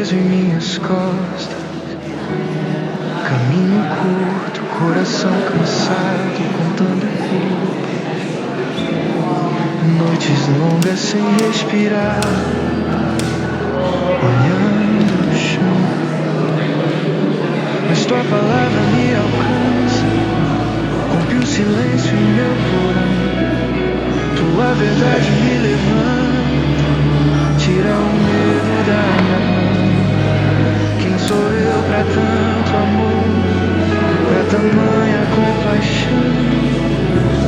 peso em minhas costas. Caminho curto, coração cansado, contando culpa. Noites longas sem respirar, olhando o chão. Mas tua palavra me alcança, rompe o silêncio em meu porão. Tua verdade me levanta, tira o medo da minha mão. Quem sou eu pra tanto amor, pra tamanha compaixão?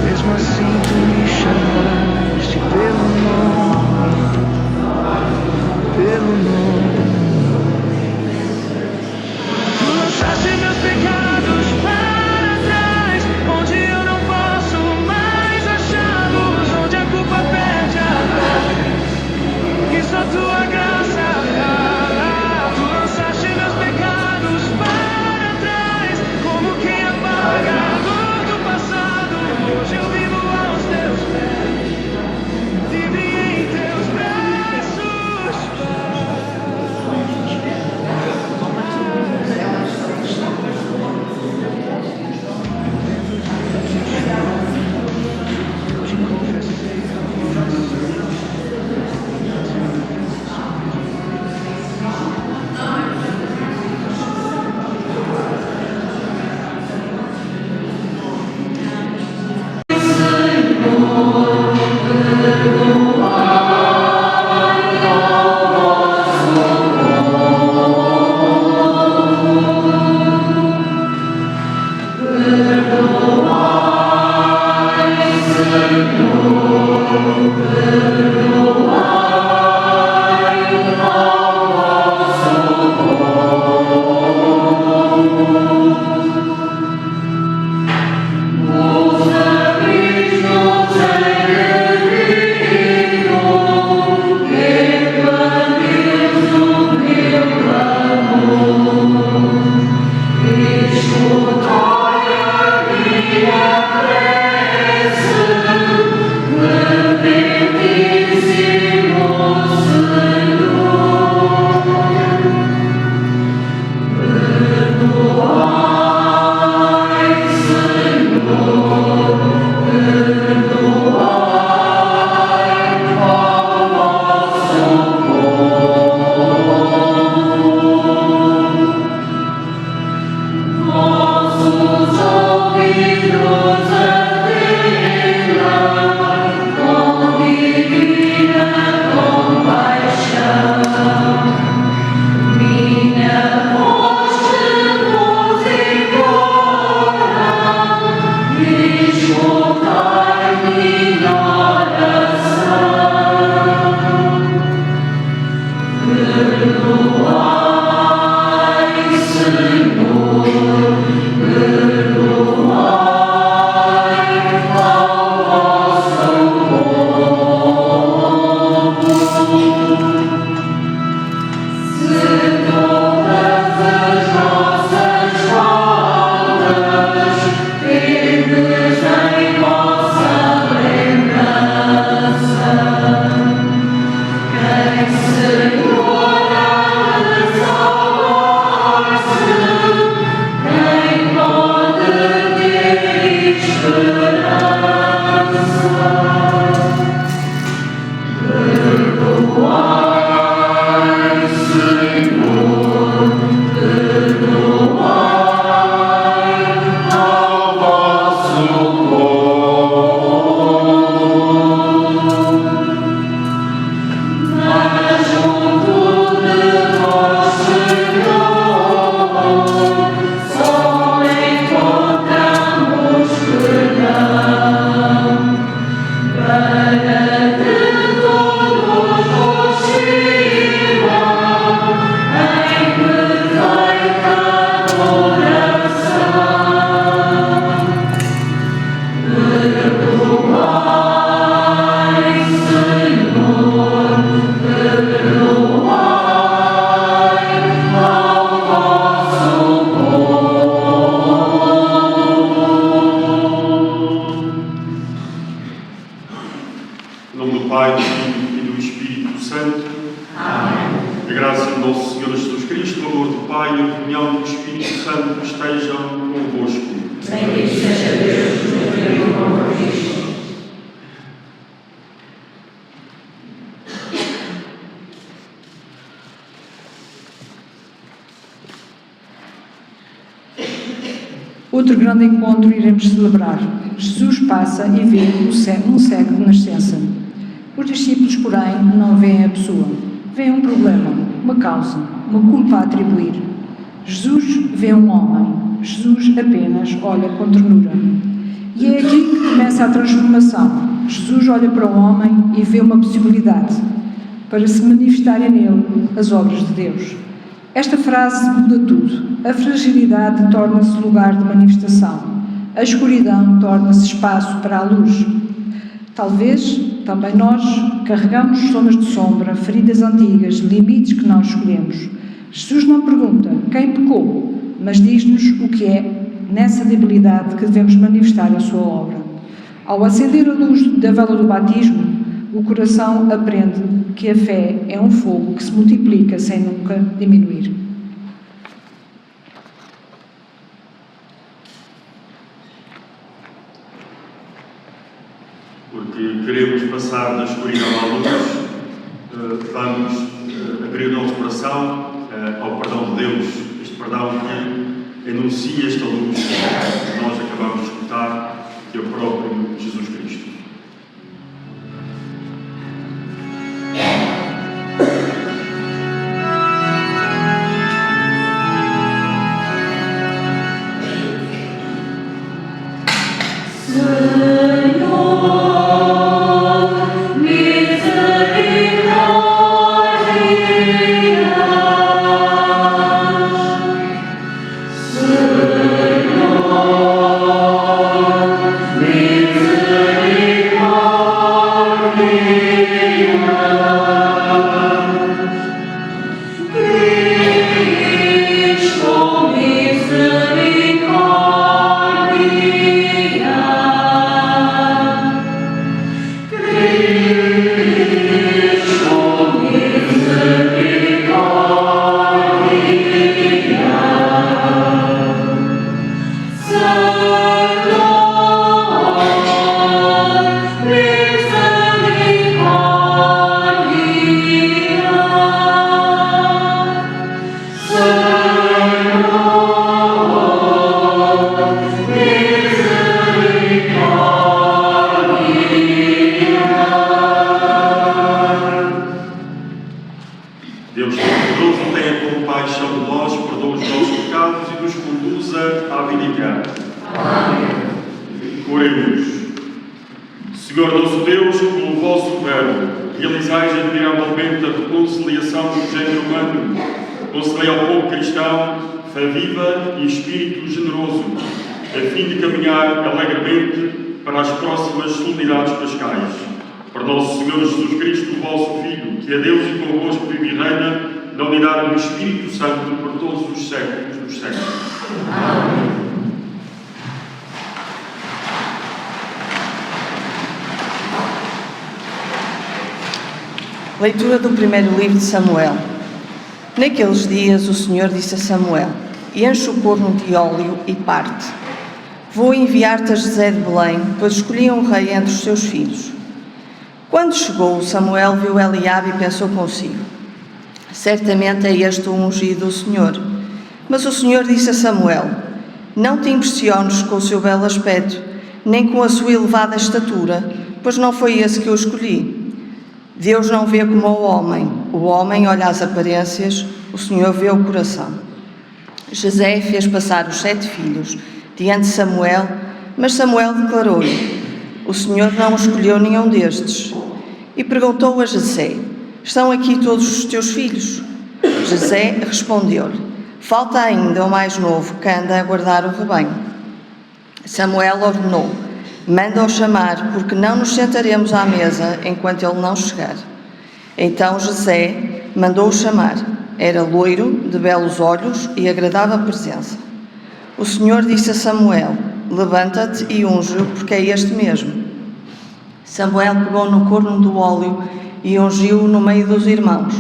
Mesmo assim tu me chamaste pelo nome. Tu lançaste meus pecados para trás, onde eu não posso mais achá-los, onde a culpa perde a voz, e só tua graça fala. Tu lançaste meus pecados para trás, como quem apaga a dor do passado. Hoje eu vivo aos teus pés, livre em teus braços, Pai. Em nome do Pai, do Filho e do Espírito Santo. Amém. A graça do nosso Senhor Jesus Cristo, o amor do Pai e a comunhão do Espírito Santo estejam convosco. Bendito seja Deus, no teu amor Cristo. Outro grande encontro iremos celebrar. Jesus passa e vê um cego de nascença. Os discípulos, porém, não veem a pessoa. Veem um problema, uma causa, uma culpa a atribuir. Jesus vê um homem. Jesus apenas olha com ternura. E é aqui que começa a transformação. Jesus olha para o homem e vê uma possibilidade para se manifestarem nele as obras de Deus. Esta frase muda tudo. A fragilidade torna-se lugar de manifestação. A escuridão torna-se espaço para a luz. Talvez também nós carregamos zonas de sombra, feridas antigas, limites que não escolhemos. Jesus não pergunta quem pecou, mas diz-nos o que é nessa debilidade que devemos manifestar a sua obra. Ao acender a luz da vela do batismo, o coração aprende que a fé é um fogo que se multiplica sem nunca diminuir. Porque queremos passar da escuridão à luz, vamos abrir o nosso coração ao perdão de Deus, este perdão que enuncia esta luz que nós acabamos de escutar, que é o próprio Jesus Cristo. Deus Todo-Poderoso tenha compaixão de nós, perdoa os nossos pecados e nos conduza à vida eterna. Amém. Oremos. Senhor nosso Deus, que pelo vosso verbo realizais admiravelmente a reconciliação do género humano, concedei ao povo cristão fé viva e espírito generoso, a fim de caminhar alegremente para as próximas solenidades pascais. Por nosso Senhor Jesus Cristo, o vosso Filho, que é Deus e convosco vive e reina, na unidade do Espírito Santo, por todos os séculos dos séculos. Amém. Leitura do primeiro livro de Samuel. Naqueles dias o Senhor disse a Samuel: enche o corno de óleo e parte. Vou enviar-te a José de Belém, pois escolhi um rei entre os seus filhos. Quando chegou, Samuel viu Eliabe e pensou consigo: certamente é este o ungido do Senhor. Mas o Senhor disse a Samuel: não te impressiones com o seu belo aspecto, nem com a sua elevada estatura, pois não foi esse que eu escolhi. Deus não vê como o homem olha as aparências, o Senhor vê o coração. José fez passar os 7 filhos diante de Samuel, mas Samuel declarou-lhe: o Senhor não escolheu nenhum destes. E perguntou a Jessé: estão aqui todos os teus filhos? Jessé respondeu-lhe: falta ainda o mais novo, que anda a guardar o rebanho. Samuel ordenou: manda-o chamar, porque não nos sentaremos à mesa enquanto ele não chegar. Então Jessé mandou-o chamar. Era loiro, de belos olhos e agradava a presença. O Senhor disse a Samuel: levanta-te e unge-o, porque é este mesmo. Samuel pegou no corno do óleo e ungiu-o no meio dos irmãos.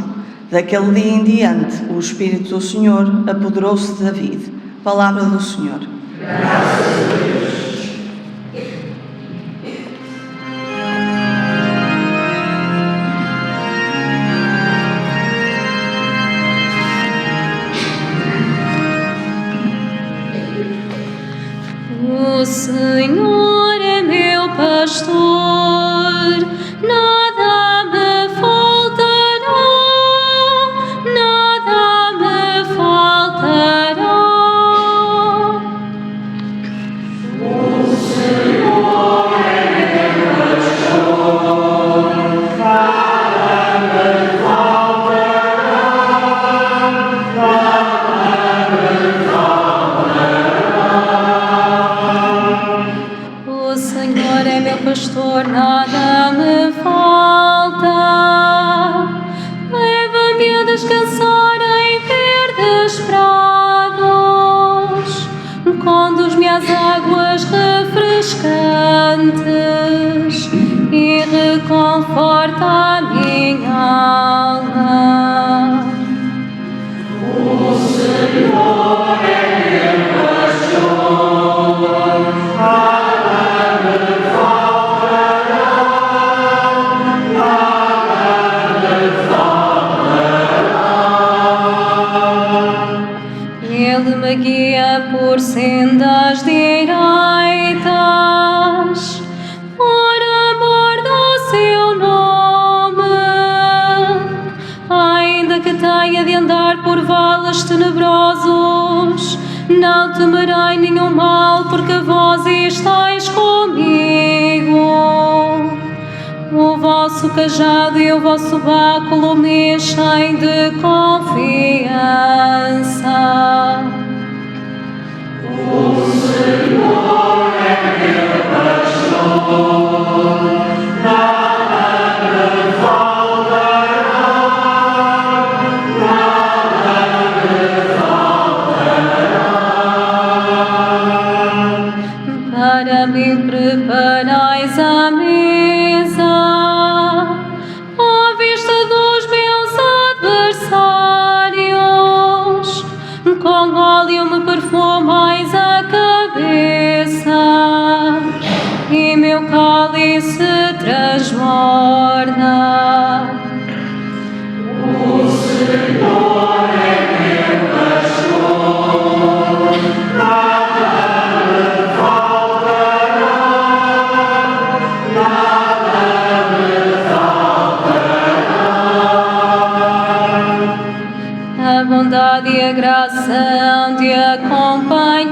Daquele dia em diante, o Espírito do Senhor apoderou-se de David. Palavra do Senhor. O Senhor é meu pastor, nada me faltará, nada me faltará. O Senhor é meu pastor, nada me faltará, nada me faltará. O Senhor é meu pastor, nada me falta. Leva-me a descansar em verdes prados, conduz-me às águas refrescantes e reconforta a minha alma. O Senhor é meu pastor, nada me faltará, nada me faltará. Ele me guia por sendas direitas, por amor do seu nome. Ainda que tenha de andar por vales tenebrosos, não temerei nenhum mal, porque vós estáis comigo. O vosso cajado e o vosso báculo me enchem de confiança. O Senhor é meu pastor, nada me faltará, nada me faltará. Para me preparais a mesa, à vista dos meus adversários, com óleo me perfumais a cabeça, e meu cálice transborda. O Senhor é meu pastor, nada me faltará, nada me faltará. A bondade e a graça hão de acompanhar-me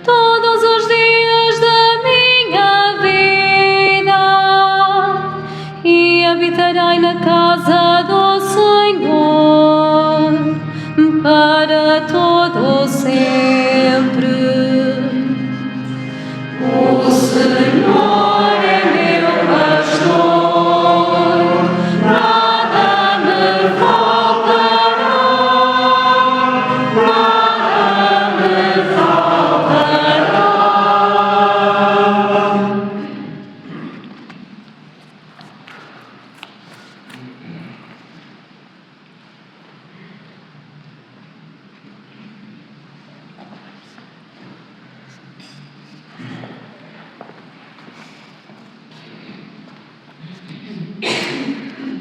todos os dias da minha vida, e habitarei na casa do Senhor para todo sempre. O Senhor é meu pastor, nada me faltará, nada me faltará.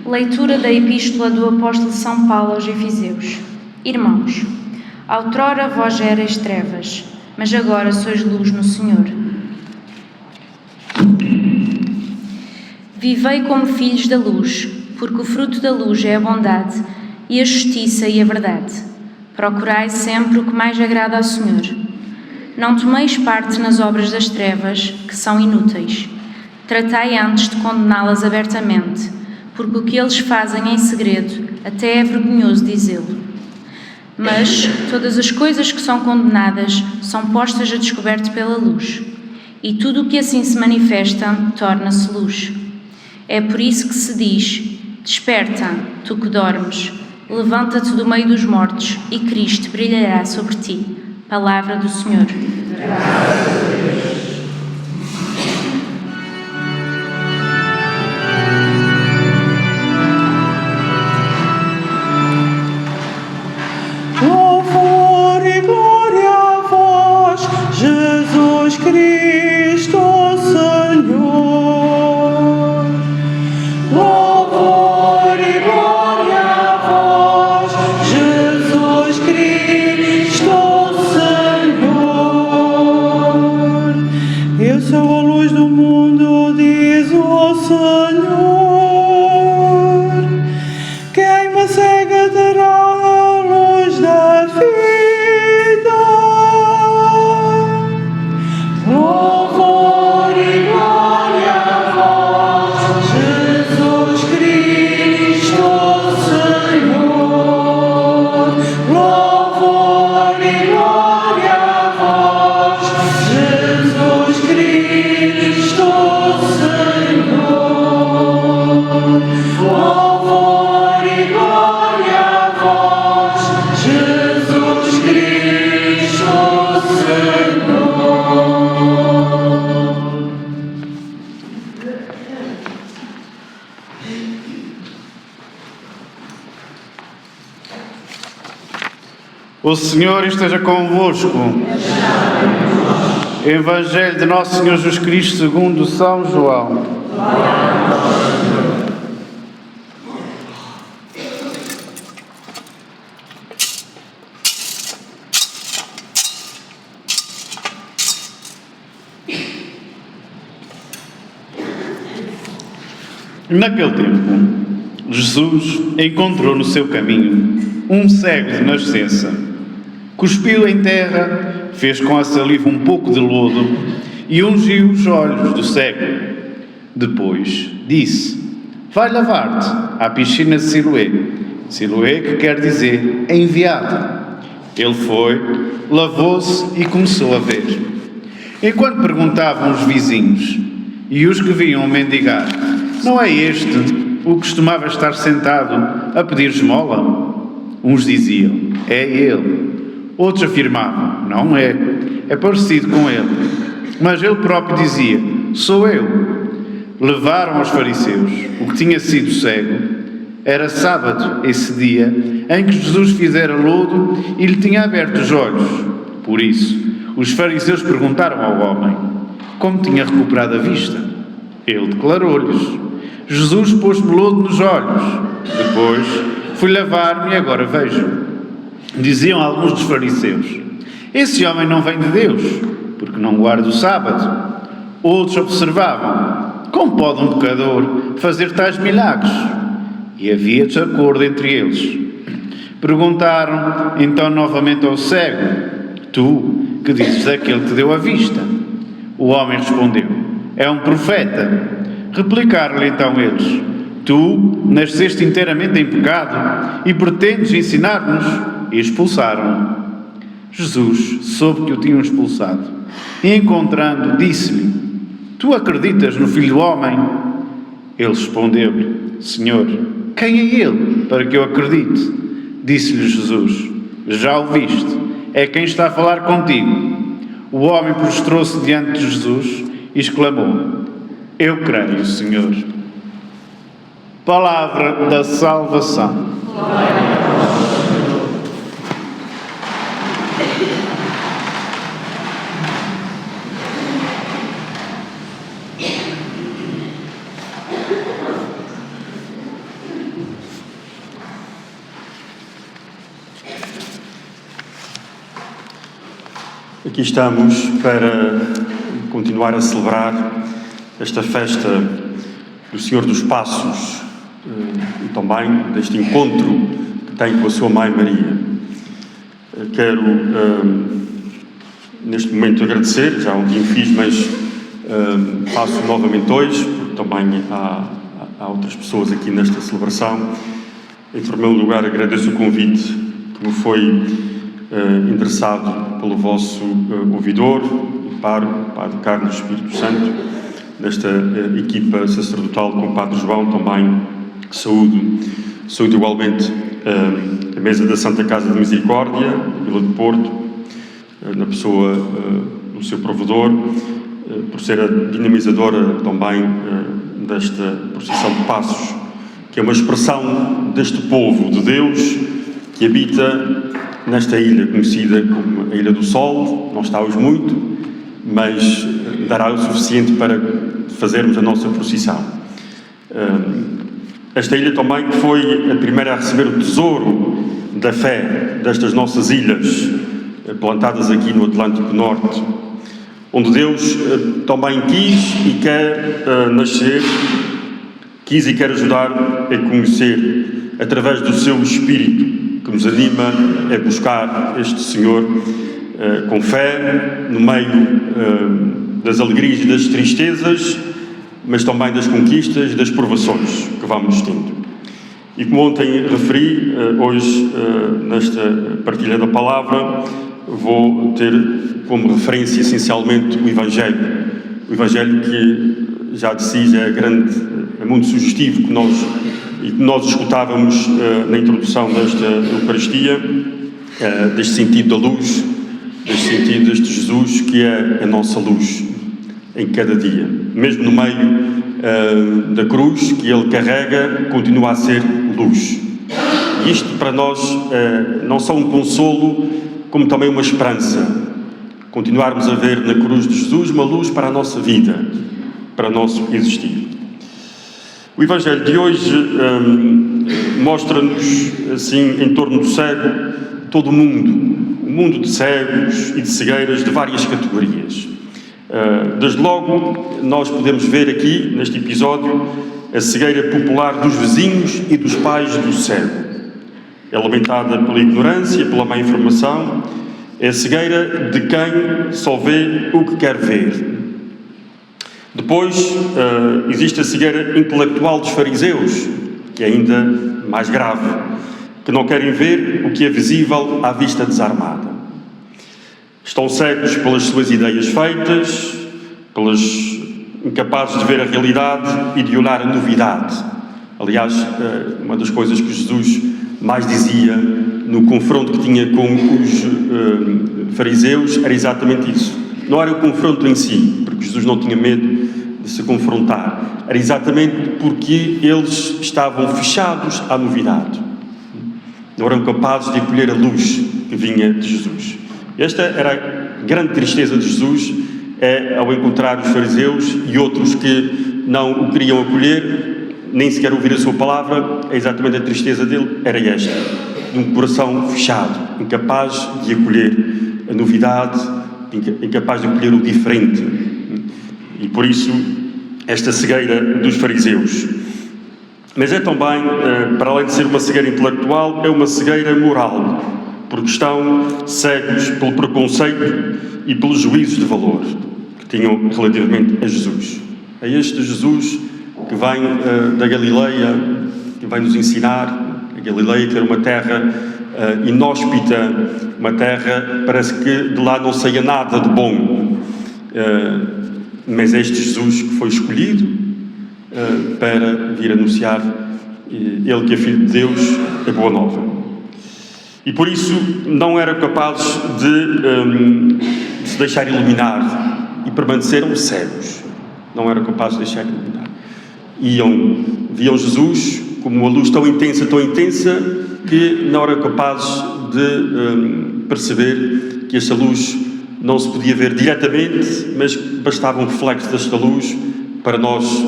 Leitura da Epístola do Apóstolo São Paulo aos Efeseus. Irmãos, outrora vós erais trevas, mas agora sois luz no Senhor. Vivei como filhos da luz, porque o fruto da luz é a bondade, e a justiça e a verdade. Procurai sempre o que mais agrada ao Senhor. Não tomeis parte nas obras das trevas, que são inúteis. Tratai antes de condená-las abertamente, porque o que eles fazem em segredo até é vergonhoso dizê-lo. Mas todas as coisas que são condenadas são postas a descoberto pela luz, e tudo o que assim se manifesta torna-se luz. É por isso que se diz: desperta, tu que dormes, levanta-te do meio dos mortos, e Cristo brilhará sobre ti. Palavra do Senhor. Graças a Deus. Eu sou a luz do mundo, diz o Senhor. Quem me segue terá a luz da vida. Louvor e glória a vós, Jesus Cristo, Senhor. Louvor e glória a vós, Jesus Cristo, Senhor. Louvor e glória a vós, Jesus Cristo, Senhor. O Senhor esteja convosco. Evangelho de Nosso Senhor Jesus Cristo segundo São João. Naquele tempo, Jesus encontrou no seu caminho um cego de nascença. Cuspiu em terra, fez com a saliva um pouco de lodo e ungiu os olhos do cego. Depois disse: vai lavar-te à piscina de Siloé. Siloé que quer dizer enviado. Ele foi, lavou-se e começou a ver. Enquanto perguntavam os vizinhos e os que vinham mendigar: não é este o que costumava estar sentado a pedir esmola? Uns diziam: é ele. Outros afirmavam: não é, é parecido com ele. Mas ele próprio dizia: sou eu. Levaram aos fariseus o que tinha sido cego. Era sábado esse dia em que Jesus fizera lodo e lhe tinha aberto os olhos. Por isso, os fariseus perguntaram ao homem como tinha recuperado a vista. Ele declarou-lhes: Jesus pôs-me lodo nos olhos. Depois fui lavar-me e agora vejo. Diziam alguns dos fariseus: esse homem não vem de Deus, porque não guarda o sábado. Outros observavam: como pode um pecador fazer tais milagres? E havia desacordo entre eles. Perguntaram então novamente ao cego: tu, que dizes daquele que te deu a vista? O homem respondeu: é um profeta. Replicaram-lhe então eles: tu nasceste inteiramente em pecado e pretendes ensinar-nos? E expulsaram-no. Jesus soube que o tinham expulsado e, encontrando, disse-lhe: tu acreditas no Filho do Homem? Ele respondeu-lhe: Senhor, quem é ele para que eu acredite? Disse-lhe Jesus: já o viste, é quem está a falar contigo. O homem prostrou-se diante de Jesus e exclamou: eu creio, Senhor. Palavra da salvação. Aqui estamos para continuar a celebrar esta festa do Senhor dos Passos e também deste encontro que tem com a sua Mãe Maria. Quero, neste momento, agradecer, já ontem fiz, mas faço novamente hoje, porque também há outras pessoas aqui nesta celebração. Em primeiro lugar, agradeço o convite que me foi endereçado pelo vosso ouvidor e Padre Carlos Espírito Santo, desta equipa sacerdotal com o Padre João. Também saúdo igualmente a mesa da Santa Casa de Misericórdia, Vila de Porto, na pessoa do seu provedor, por ser a dinamizadora também desta procissão de passos, que é uma expressão deste povo de Deus que habita nesta ilha conhecida como a Ilha do Sol. Não está hoje muito, mas dará o suficiente para fazermos a nossa procissão. Esta ilha também foi a primeira a receber o tesouro da fé destas nossas ilhas, plantadas aqui no Atlântico Norte. onde Deus também quis e quer nascer, quis e quer ajudar a conhecer, através do seu Espírito, que nos anima a buscar este Senhor com fé, no meio das alegrias e das tristezas, mas também das conquistas e das provações que vamos tendo. E como ontem referi, hoje, nesta partilha da palavra, vou ter como referência essencialmente o Evangelho. O Evangelho que já de si já é muito sugestivo, que nós escutávamos na introdução desta Eucaristia, deste sentido da luz, deste sentido deste Jesus que é a nossa luz em cada dia. Mesmo no meio da cruz que ele carrega, continua a ser luz. E isto para nós não só um consolo, como também uma esperança. Continuarmos a ver na cruz de Jesus uma luz para a nossa vida, para o nosso existir. O Evangelho de hoje mostra-nos, assim, em torno do cego, todo o mundo de cegos e de cegueiras de várias categorias. Desde logo, nós podemos ver aqui, neste episódio, a cegueira popular dos vizinhos e dos pais do cego. É lamentada pela ignorância, pela má informação. É a cegueira de quem só vê o que quer ver. Depois, existe a cegueira intelectual dos fariseus, que é ainda mais grave, que não querem ver o que é visível à vista desarmada. Estão cegos pelas suas ideias feitas, incapazes de ver a realidade e de olhar a novidade. Aliás, uma das coisas que Jesus mais dizia no confronto que tinha com os fariseus era exatamente isso. Não era o confronto em si, porque Jesus não tinha medo de se confrontar. Era exatamente porque eles estavam fechados à novidade. Não eram capazes de acolher a luz que vinha de Jesus. Esta era a grande tristeza de Jesus, ao encontrar os fariseus e outros que não o queriam acolher, nem sequer ouvir a sua palavra. Exatamente a tristeza dele era esta, de um coração fechado, incapaz de acolher a novidade, incapaz de acolher o diferente. E por isso, esta cegueira dos fariseus. Mas é também, para além de ser uma cegueira intelectual, é uma cegueira moral, porque estão cegos pelo preconceito e pelos juízos de valor que tinham relativamente a Jesus. É este Jesus que vem da Galileia, que vai nos ensinar. A Galileia, que era uma terra inóspita, uma terra, parece que de lá não saía nada de bom. Mas é este Jesus que foi escolhido para vir anunciar, ele que é Filho de Deus, a boa nova. E por isso não eram capazes de se deixar iluminar e permaneceram cegos. Não eram capazes de deixar iluminar. Viam Jesus como uma luz tão intensa, que não eram capazes de perceber que esta luz não se podia ver diretamente, mas bastava um reflexo desta luz para nós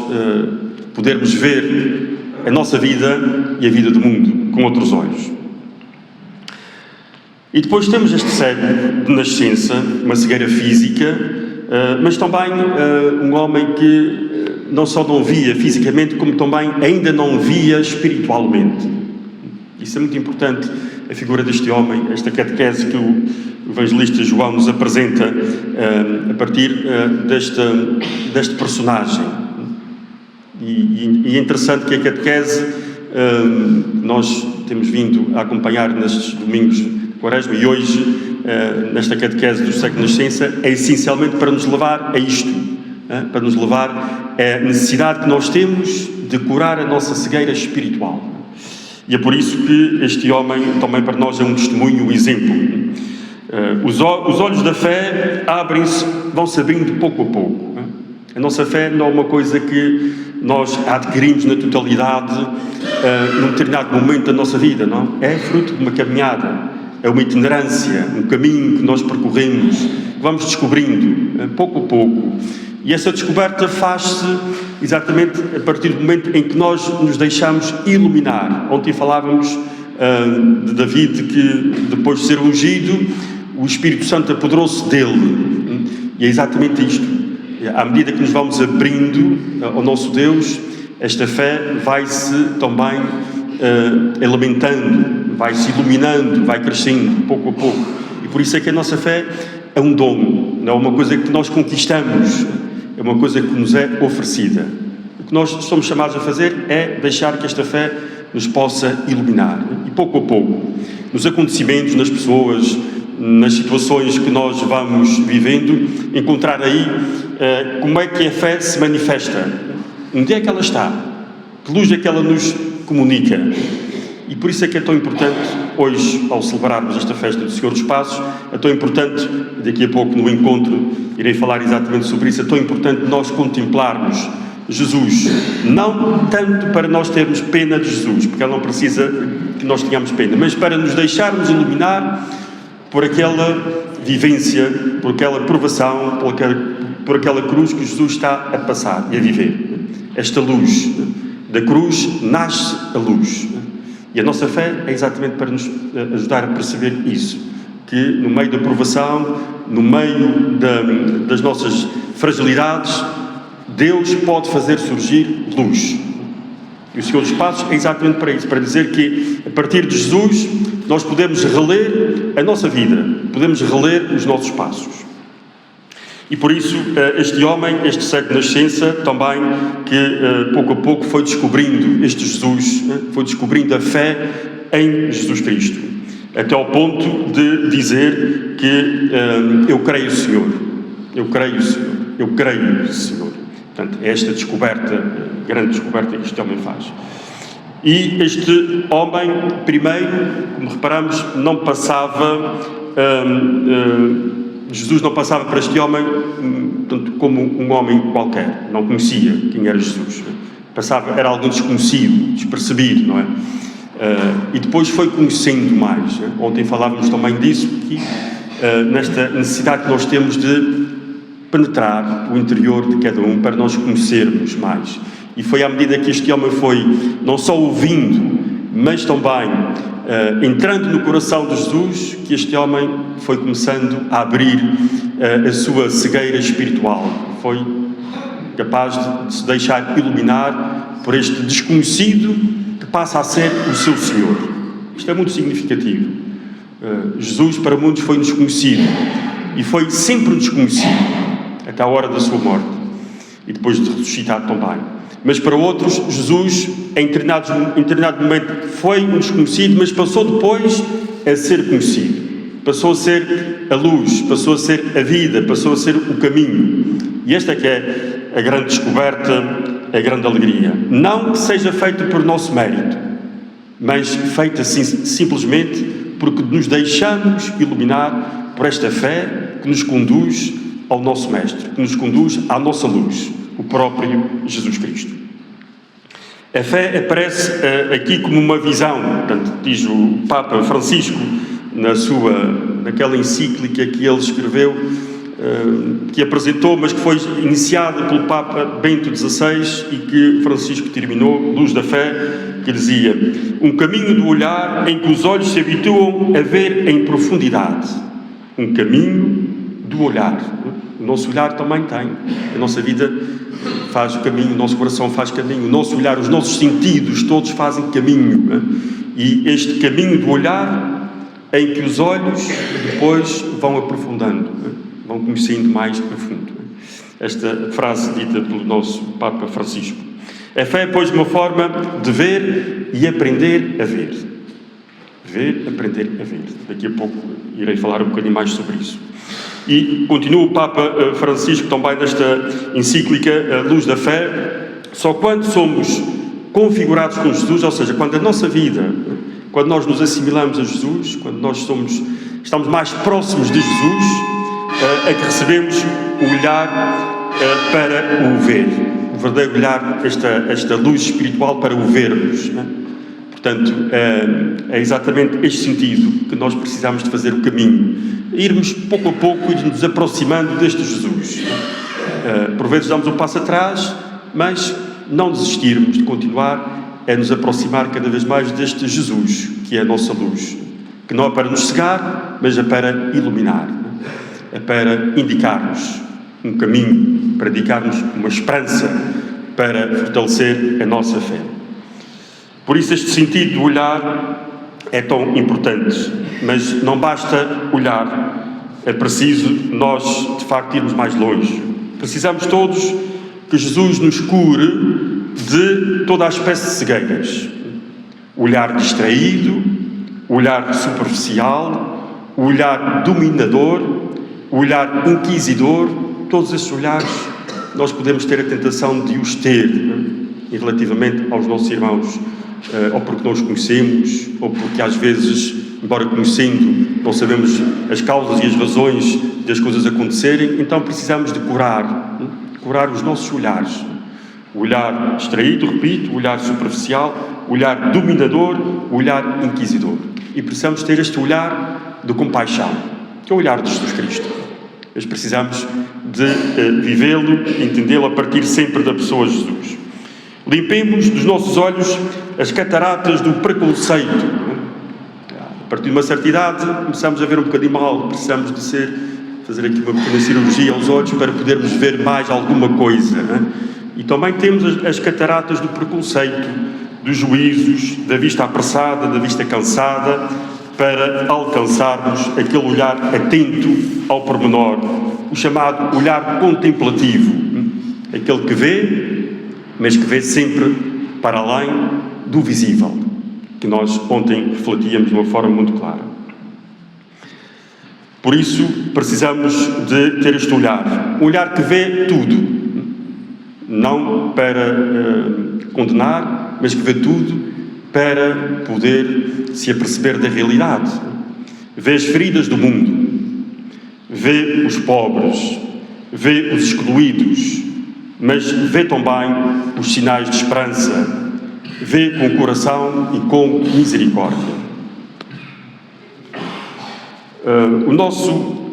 podermos ver a nossa vida e a vida do mundo com outros olhos. E depois temos este cego de nascença, uma cegueira física, mas também um homem que não só não via fisicamente, como também ainda não via espiritualmente. Isso é muito importante, a figura deste homem, esta catequese que o evangelista João nos apresenta a partir deste personagem. E é interessante que a catequese nós temos vindo a acompanhar nestes domingos de Quaresma e hoje, nesta catequese do cego de nascença, é essencialmente para nos levar a isto, para nos levar à necessidade que nós temos de curar a nossa cegueira espiritual. E é por isso que este homem também para nós é um testemunho, um exemplo. Os olhos da fé vão-se abrindo pouco a pouco. A nossa fé não é uma coisa que nós adquirimos na totalidade num determinado momento da nossa vida, não? É fruto de uma caminhada, é uma itinerância, um caminho que nós percorremos, que vamos descobrindo pouco a pouco. E essa descoberta faz-se exatamente a partir do momento em que nós nos deixamos iluminar. Ontem falávamos de David, que depois de ser ungido, o Espírito Santo apoderou-se dele. E é exatamente isto. À medida que nos vamos abrindo ao nosso Deus, esta fé vai-se também alimentando, vai-se iluminando, vai crescendo pouco a pouco. E por isso é que a nossa fé é um dom, não é uma coisa que nós conquistamos, é uma coisa que nos é oferecida. O que nós somos chamados a fazer é deixar que esta fé nos possa iluminar. E pouco a pouco, nos acontecimentos, nas pessoas, nas situações que nós vamos vivendo, encontrar aí como é que a fé se manifesta, onde é que ela está, que luz é que ela nos comunica. E por isso é que é tão importante, hoje, ao celebrarmos esta festa do Senhor dos Passos, é tão importante, daqui a pouco no encontro irei falar exatamente sobre isso, é tão importante nós contemplarmos Jesus, não tanto para nós termos pena de Jesus, porque Ele não precisa que nós tenhamos pena, mas para nos deixarmos iluminar por aquela vivência, por aquela provação, por aquela cruz que Jesus está a passar e a viver. Esta luz da cruz nasce a luz. E a nossa fé é exatamente para nos ajudar a perceber isso, que no meio da provação, no meio das nossas fragilidades, Deus pode fazer surgir luz. E o Senhor dos Passos é exatamente para isso, para dizer que a partir de Jesus nós podemos reler a nossa vida, podemos reler os nossos passos. E por isso este homem, este cego de nascença, também que pouco a pouco foi descobrindo este Jesus, foi descobrindo a fé em Jesus Cristo, até ao ponto de dizer que eu creio, Senhor, eu creio, Senhor, eu creio, Senhor. Portanto, é esta descoberta, grande descoberta que este homem faz. E este homem, primeiro, como reparamos, não passava, Jesus não passava para este homem portanto, como um homem qualquer, não conhecia quem era Jesus. Passava, era alguém desconhecido, despercebido, não é? E depois foi conhecendo mais. Né? Ontem falávamos também disso, que nesta necessidade que nós temos de penetrar o interior de cada um para nós conhecermos mais. E foi à medida que este homem foi não só ouvindo, mas também entrando no coração de Jesus, que este homem foi começando a abrir a sua cegueira espiritual. Foi capaz de se deixar iluminar por este desconhecido que passa a ser o seu Senhor. Isto é muito significativo. Jesus para muitos foi um desconhecido e foi sempre um desconhecido até a hora da sua morte e depois de ressuscitado também. Mas para outros, Jesus, em determinado momento, foi um desconhecido, mas passou depois a ser conhecido. Passou a ser a luz, passou a ser a vida, passou a ser o caminho. E esta é que é a grande descoberta, a grande alegria. Não que seja feita por nosso mérito, mas feita simplesmente porque nos deixamos iluminar por esta fé que nos conduz ao nosso Mestre, que nos conduz à nossa luz, o próprio Jesus Cristo. A fé aparece aqui como uma visão, portanto, diz o Papa Francisco, naquela encíclica que ele escreveu, que apresentou, mas que foi iniciada pelo Papa Bento XVI e que Francisco terminou, Luz da Fé, que dizia: um caminho do olhar em que os olhos se habituam a ver em profundidade. Um caminho do olhar. O nosso olhar também tem. A nossa vida faz o caminho, o nosso coração faz caminho, o nosso olhar, os nossos sentidos, todos fazem caminho. E este caminho do olhar em que os olhos depois vão aprofundando, vão conhecendo mais a fundo. Esta frase dita pelo nosso Papa Francisco. A fé é, pois, uma forma de ver e aprender a ver. Ver, aprender a ver. Daqui a pouco irei falar um bocadinho mais sobre isso. E continua o Papa Francisco também nesta encíclica, a Luz da Fé, só quando somos configurados com Jesus, ou seja, quando a nossa vida, quando nós nos assimilamos a Jesus, quando nós estamos mais próximos de Jesus, é que recebemos o olhar para o ver, o verdadeiro olhar, esta luz espiritual para o vermos, né? Portanto, é exatamente este sentido que nós precisamos de fazer o caminho, irmos pouco a pouco e nos aproximando deste Jesus. Por vezes damos um passo atrás, mas não desistirmos de continuar a nos aproximar cada vez mais deste Jesus, que é a nossa luz, que não é para nos cegar, mas é para iluminar, é para indicar-nos um caminho, para dedicarmos uma esperança para fortalecer a nossa fé. Por isso este sentido de olhar é tão importante, mas não basta olhar, é preciso nós de facto irmos mais longe. Precisamos todos que Jesus nos cure de toda a espécie de cegueiras. O olhar distraído, o olhar superficial, o olhar dominador, o olhar inquisidor, todos esses olhares nós podemos ter a tentação de os ter, e relativamente aos nossos irmãos, ou porque não os conhecemos, ou porque às vezes, embora conhecendo, não sabemos as causas e as razões das coisas acontecerem, então precisamos de curar os nossos olhares. O olhar distraído, repito, o olhar superficial, o olhar dominador, o olhar inquisidor. E precisamos ter este olhar de compaixão, que é o olhar de Jesus Cristo. Mas precisamos de vivê-lo, entendê-lo a partir sempre da pessoa de Jesus. Limpemos dos nossos olhos as cataratas do preconceito. A partir de uma certa idade, começamos a ver um bocadinho mal, precisamos de fazer aqui uma pequena cirurgia aos olhos para podermos ver mais alguma coisa. E também temos as cataratas do preconceito, dos juízos, da vista apressada, da vista cansada, para alcançarmos aquele olhar atento ao pormenor, o chamado olhar contemplativo, aquele que vê, mas que vê sempre para além do visível, que nós ontem refletíamos de uma forma muito clara. Por isso, precisamos de ter este olhar, um olhar que vê tudo, não para condenar, mas que vê tudo para poder se aperceber da realidade. Vê as feridas do mundo, vê os pobres, vê os excluídos, mas vê também os sinais de esperança, vê com coração e com misericórdia. O nosso,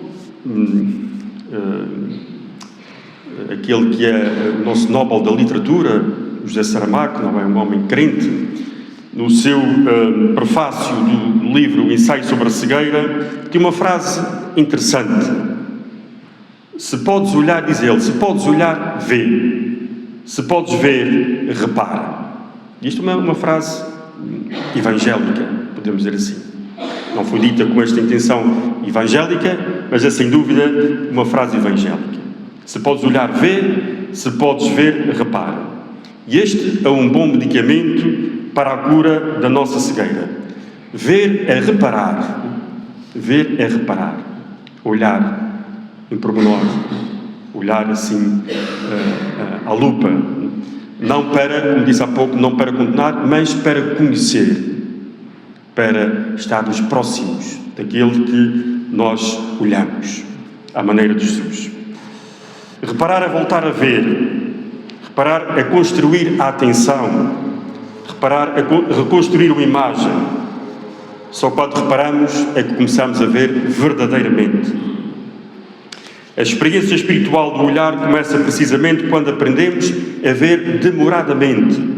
aquele que é o nosso Nobel da Literatura, José Saramago, não é um homem crente, no seu prefácio do livro O Ensaio sobre a Cegueira, tem uma frase interessante. Se podes olhar, diz ele, se podes olhar, vê. Se podes ver, repara. Isto é uma frase evangélica, podemos dizer assim. Não foi dita com esta intenção evangélica, mas é sem dúvida uma frase evangélica. Se podes olhar, vê. Se podes ver, repara. E este é um bom medicamento para a cura da nossa cegueira. Ver é reparar. Ver é reparar. Olhar em pormenor. Olhar assim à lupa. Não para, como disse há pouco, não para condenar, mas para conhecer. Para estarmos próximos daquele que nós olhamos. À maneira de Jesus. Reparar é voltar a ver. Reparar é construir a atenção. Reparar é reconstruir uma imagem. Só quando reparamos é que começamos a ver verdadeiramente. A experiência espiritual do olhar começa precisamente quando aprendemos a ver demoradamente.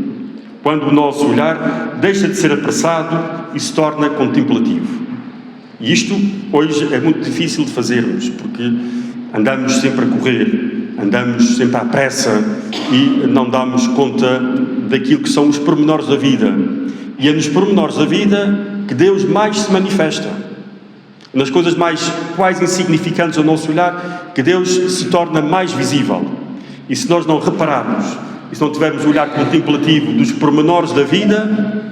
Quando o nosso olhar deixa de ser apressado e se torna contemplativo. E isto hoje é muito difícil de fazermos, porque andamos sempre a correr, andamos sempre à pressa e não damos conta daquilo que são os pormenores da vida. E é nos pormenores da vida que Deus mais se manifesta. Nas coisas mais quase insignificantes ao nosso olhar, que Deus se torna mais visível. E se nós não repararmos, e se não tivermos o olhar contemplativo dos pormenores da vida,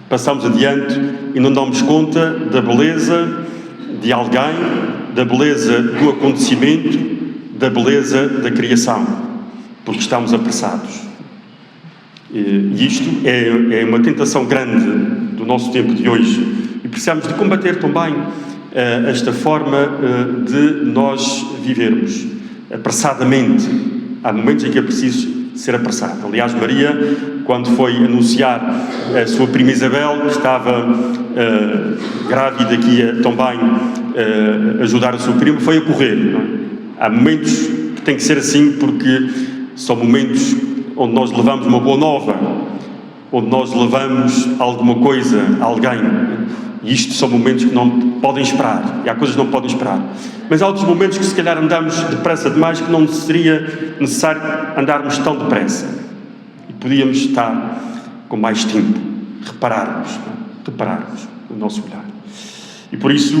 passamos adiante e não damos conta da beleza de alguém, da beleza do acontecimento, da beleza da criação, porque estamos apressados. E isto é uma tentação grande do nosso tempo de hoje. E precisamos de combater também esta forma de nós vivermos apressadamente. Há momentos em que é preciso ser apressado. Aliás, Maria, quando foi anunciar a sua prima Isabel, que estava grávida, que ia também ajudar a sua prima, foi a correr. Não é? Há momentos que tem que ser assim, porque são momentos onde nós levamos uma boa nova, onde nós levamos alguma coisa a alguém. E isto são momentos que não podem esperar. E há coisas que não podem esperar. Mas há outros momentos que se calhar andamos depressa demais, que não seria necessário andarmos tão depressa. E podíamos estar com mais tempo, repararmos o nosso olhar. E por isso,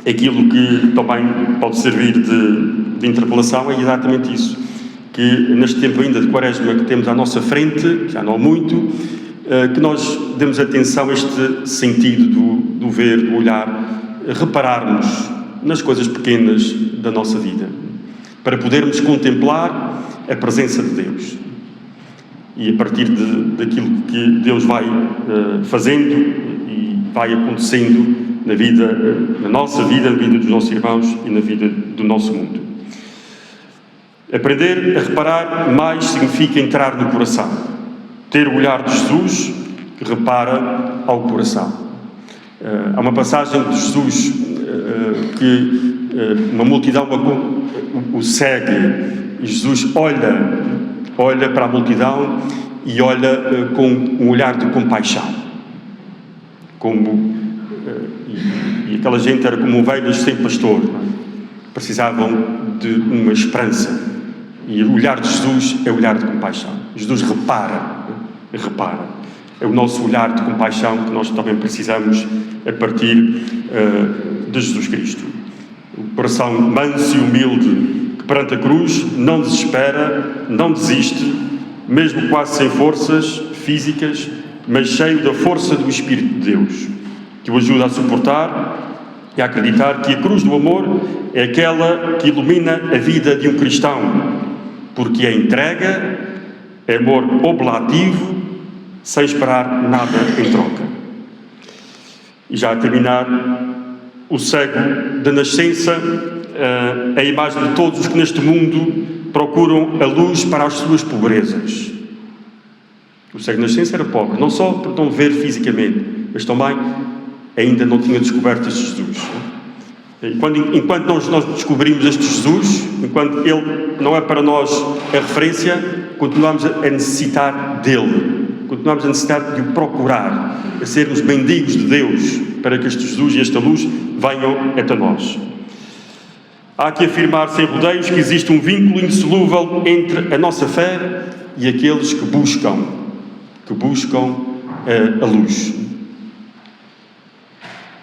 aquilo que também pode servir de interpelação é exatamente isso. Que neste tempo ainda de Quaresma que temos à nossa frente, já não há muito, que nós demos atenção a este sentido do ver, do olhar, repararmos nas coisas pequenas da nossa vida, para podermos contemplar a presença de Deus. E a partir daquilo que Deus vai fazendo e vai acontecendo na vida, na nossa vida, na vida dos nossos irmãos e na vida do nosso mundo. Aprender a reparar mais significa entrar no coração. Ter o olhar de Jesus que repara ao coração. Há uma passagem de Jesus que uma multidão o segue e Jesus olha para a multidão e olha com um olhar de compaixão. E aquela gente era como ovelhas sem pastor, não é? Precisavam de uma esperança. E o olhar de Jesus é o olhar de compaixão. Jesus repara. É o nosso olhar de compaixão que nós também precisamos a partir de Jesus Cristo. O coração manso e humilde que perante a cruz não desespera, não desiste, mesmo quase sem forças físicas, mas cheio da força do Espírito de Deus, que o ajuda a suportar e a acreditar que a cruz do amor é aquela que ilumina a vida de um cristão, porque é entrega, é amor oblativo, sem esperar nada em troca. E já a terminar, o cego da nascença, a imagem de todos os que neste mundo procuram a luz para as suas pobrezas. O cego da nascença era pobre, não só por não ver fisicamente, mas também ainda não tinha descoberto este Jesus. Enquanto nós descobrimos este Jesus, enquanto Ele não é para nós a referência, continuamos a necessitar dEle. Continuamos a necessitar de o procurar, a sermos mendigos de Deus, para que este Jesus e esta luz venham até nós. Há que afirmar sem rodeios que existe um vínculo indissolúvel entre a nossa fé e aqueles que buscam a luz.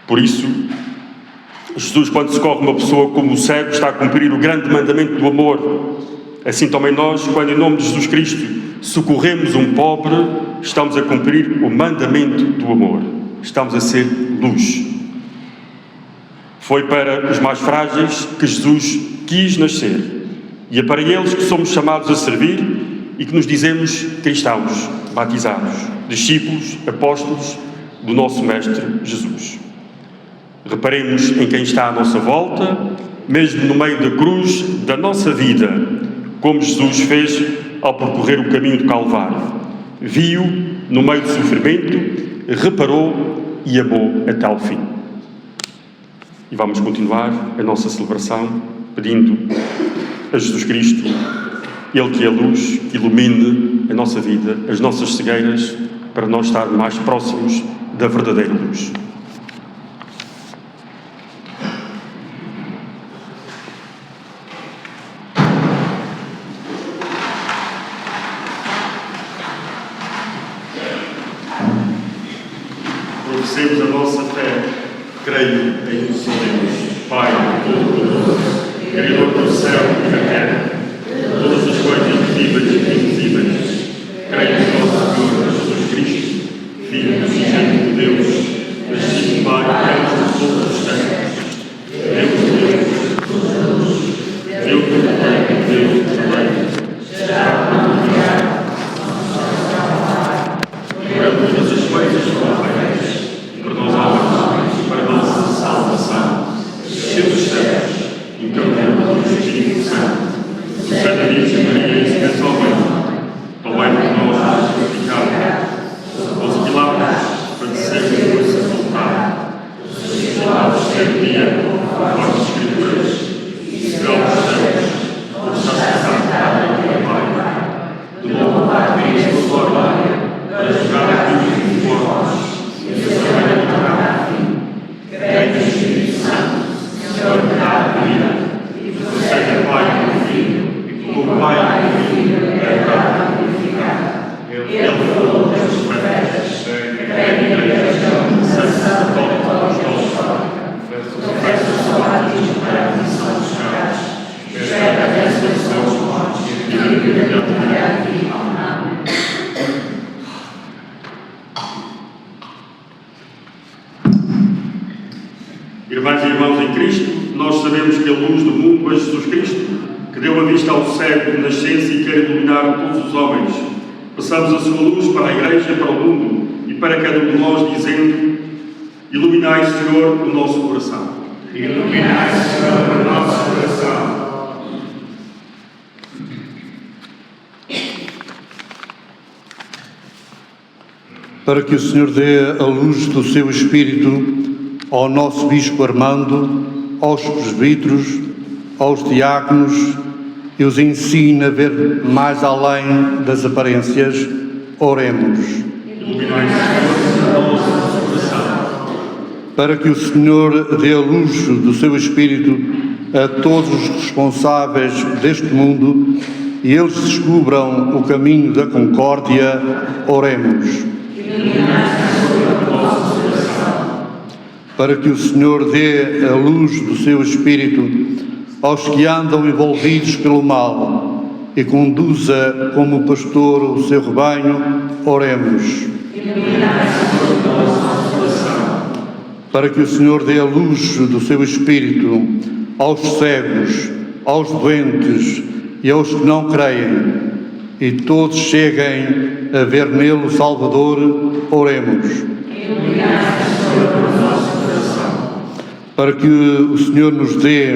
Por isso, Jesus, quando socorre uma pessoa como o cego, está a cumprir o grande mandamento do amor. Assim também nós, quando em nome de Jesus Cristo socorremos um pobre, estamos a cumprir o mandamento do amor. Estamos a ser luz. Foi para os mais frágeis que Jesus quis nascer. E é para eles que somos chamados a servir e que nos dizemos cristãos, batizados, discípulos, apóstolos do nosso Mestre Jesus. Reparemos em quem está à nossa volta, mesmo no meio da cruz da nossa vida, como Jesus fez ao percorrer o caminho do Calvário. Viu no meio do sofrimento, reparou e amou até ao fim. E vamos continuar a nossa celebração pedindo a Jesus Cristo, Ele que é a luz, que ilumine a nossa vida, as nossas cegueiras, para nós estarmos mais próximos da verdadeira luz. Professemos a nossa fé. Creio em um só Deus, Pai Todo-Poderoso, Criador do céu e da terra, de todas as coisas visíveis e invisíveis. Creio em nosso Senhor Jesus Cristo, Filho unigênito de Deus, nascido do Pai, antes de todos os tempos. Deus de Deus, Deus do Pai, Deus também. Será glorificado, por todas as coisas que por nós almas e para a nossa salvação, desceu dos céus, encarnou do Espírito Santo, Irmãs e irmãos em Cristo, nós sabemos que a luz do mundo é Jesus Cristo, que deu a vista ao cego de nascença e quer iluminar todos os homens. Passamos a sua luz para a Igreja, para o mundo e para cada um de nós, dizendo: iluminai, Senhor, o nosso coração. Iluminai, Senhor, o nosso coração. Para que o Senhor dê a luz do seu Espírito ao nosso Bispo Armando, aos presbíteros, aos diáconos, e os ensine a ver mais além das aparências. Oremos. Iluminai, Senhor, o nosso coração. Para que o Senhor dê a luz do seu Espírito a todos os responsáveis deste mundo e eles descubram o caminho da concórdia. Oremos. Para que o Senhor dê a luz do seu Espírito aos que andam envolvidos pelo mal e conduza como pastor o seu rebanho. Oremos. Para que o Senhor dê a luz do seu Espírito aos cegos, aos doentes e aos que não creem, e todos cheguem a ver nele o Salvador. Oremos. Para que o Senhor nos dê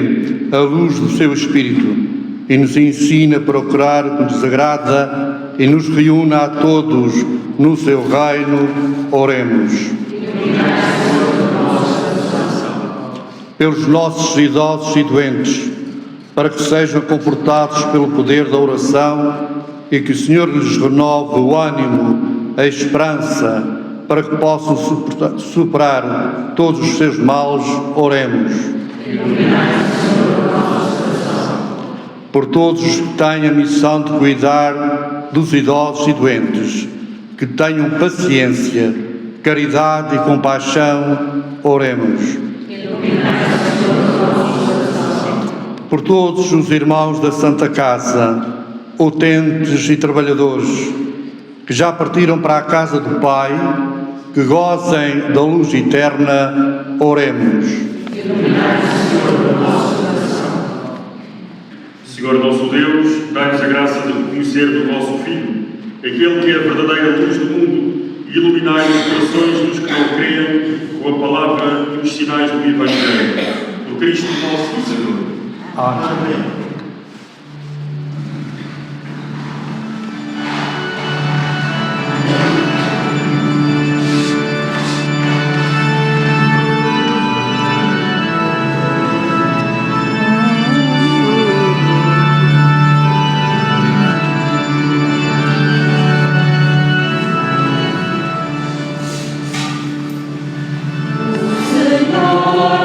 a luz do seu Espírito e nos ensine a procurar o que lhes agrada e nos reúna a todos no seu reino. Oremos. Pelos nossos idosos e doentes, para que sejam confortados pelo poder da oração e que o Senhor lhes renove o ânimo, a esperança, para que possam superar todos os seus males. Oremos. Por todos os que têm a missão de cuidar dos idosos e doentes, que tenham paciência, caridade e compaixão. Oremos. Por todos os irmãos da Santa Casa, utentes e trabalhadores, que já partiram para a casa do Pai, que gozem da luz eterna. Oremos. Senhor nosso Deus, dai-nos a graça de reconhecer no vosso Filho aquele que é a verdadeira luz do mundo e iluminai os corações dos que não creem com a palavra e os sinais do Evangelho. Por Cristo nosso Senhor. Amém. Senhor,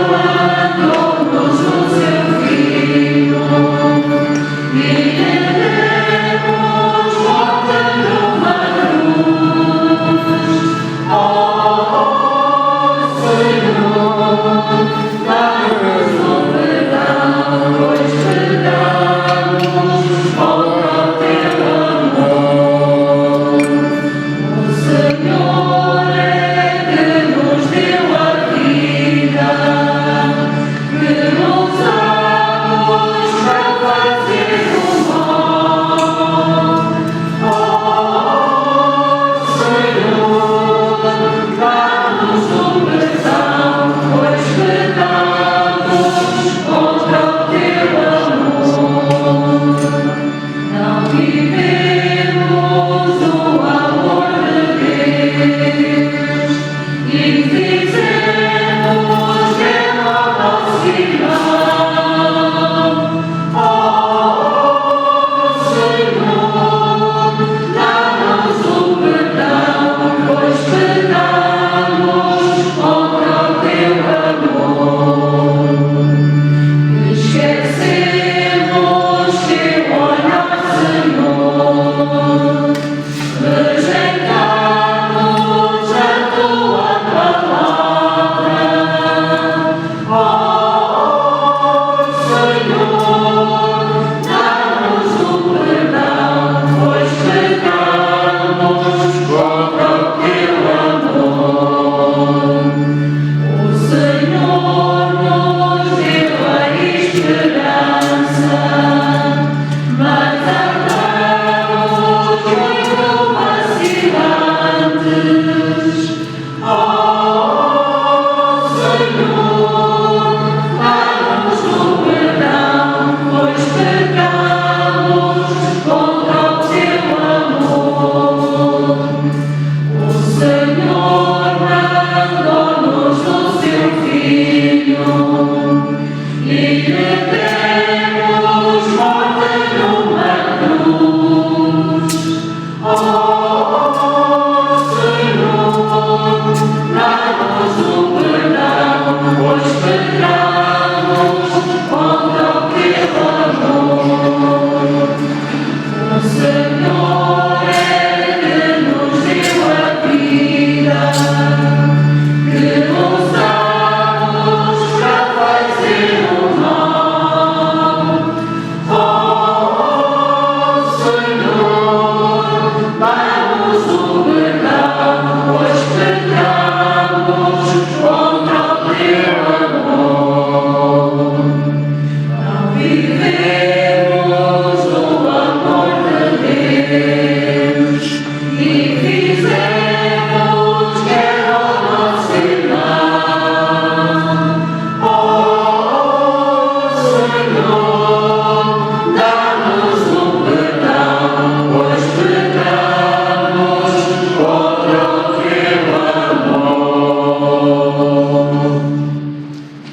mandou-nos o seu Filho.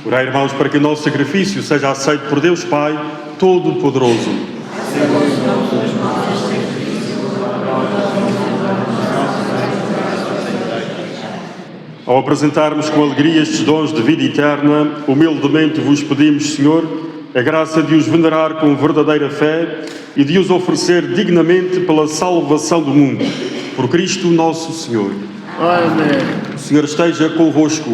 Orai, irmãos, para que o nosso sacrifício seja aceito por Deus Pai Todo-Poderoso. Ao apresentarmos com alegria estes dons de vida eterna, humildemente vos pedimos, Senhor, a graça de os venerar com verdadeira fé e de os oferecer dignamente pela salvação do mundo. Por Cristo nosso Senhor. Amém. O Senhor esteja convosco.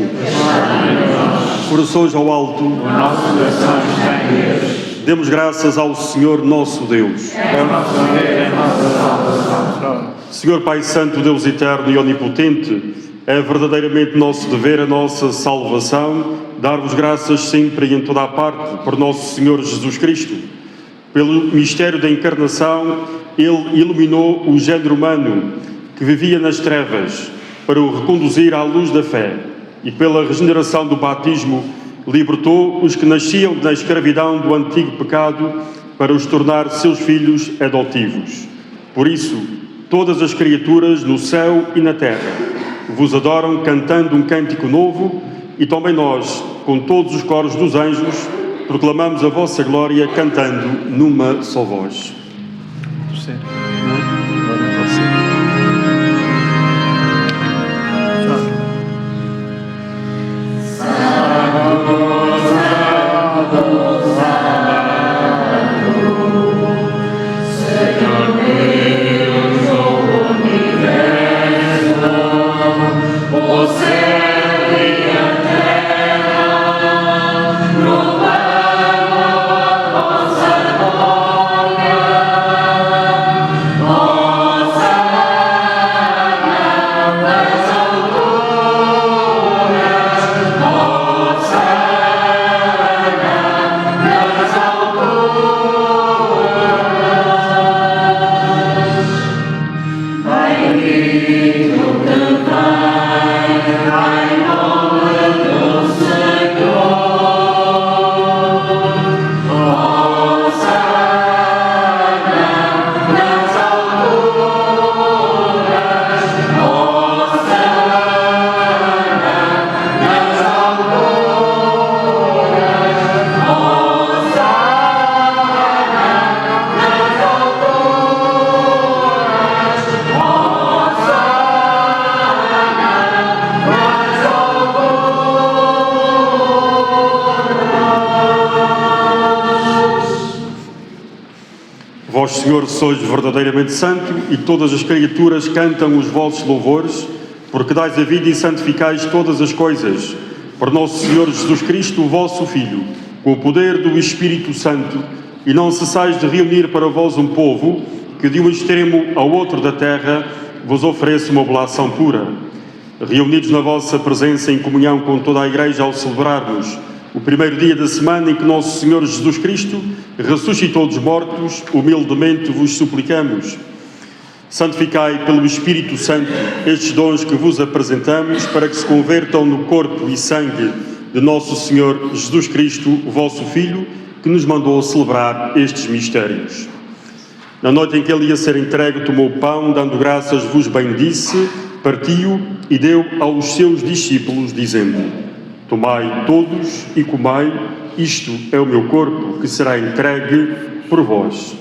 Corações ao alto. O nosso coração está em Deus. Demos graças ao Senhor nosso Deus. É o nosso Deus, é a nossa salvação. Senhor Pai Santo, Deus eterno e onipotente, é verdadeiramente nosso dever, a nossa salvação, dar-vos graças sempre e em toda a parte por nosso Senhor Jesus Cristo. Pelo mistério da encarnação, Ele iluminou o género humano que vivia nas trevas para o reconduzir à luz da fé e pela regeneração do batismo libertou os que nasciam da escravidão do antigo pecado para os tornar seus filhos adotivos. Por isso, todas as criaturas no céu e na terra vos adoram cantando um cântico novo e também nós, com todos os coros dos anjos, proclamamos a vossa glória cantando numa só voz. Vós, Senhor, sois verdadeiramente santo e todas as criaturas cantam os vossos louvores, porque dais a vida e santificais todas as coisas. Por nosso Senhor Jesus Cristo, o vosso Filho, com o poder do Espírito Santo, e não cessais de reunir para vós um povo que de um extremo ao outro da terra vos ofereça uma oblação pura. Reunidos na vossa presença em comunhão com toda a Igreja ao celebrarmos o primeiro dia da semana em que nosso Senhor Jesus Cristo ressuscitou dos mortos, humildemente vos suplicamos. Santificai pelo Espírito Santo estes dons que vos apresentamos, para que se convertam no corpo e sangue de nosso Senhor Jesus Cristo, o vosso Filho, que nos mandou celebrar estes mistérios. Na noite em que ele ia ser entregue, tomou o pão, dando graças, vos bendisse, partiu e deu aos seus discípulos, dizendo: tomai todos e comai, isto é o meu corpo, que será entregue por vós.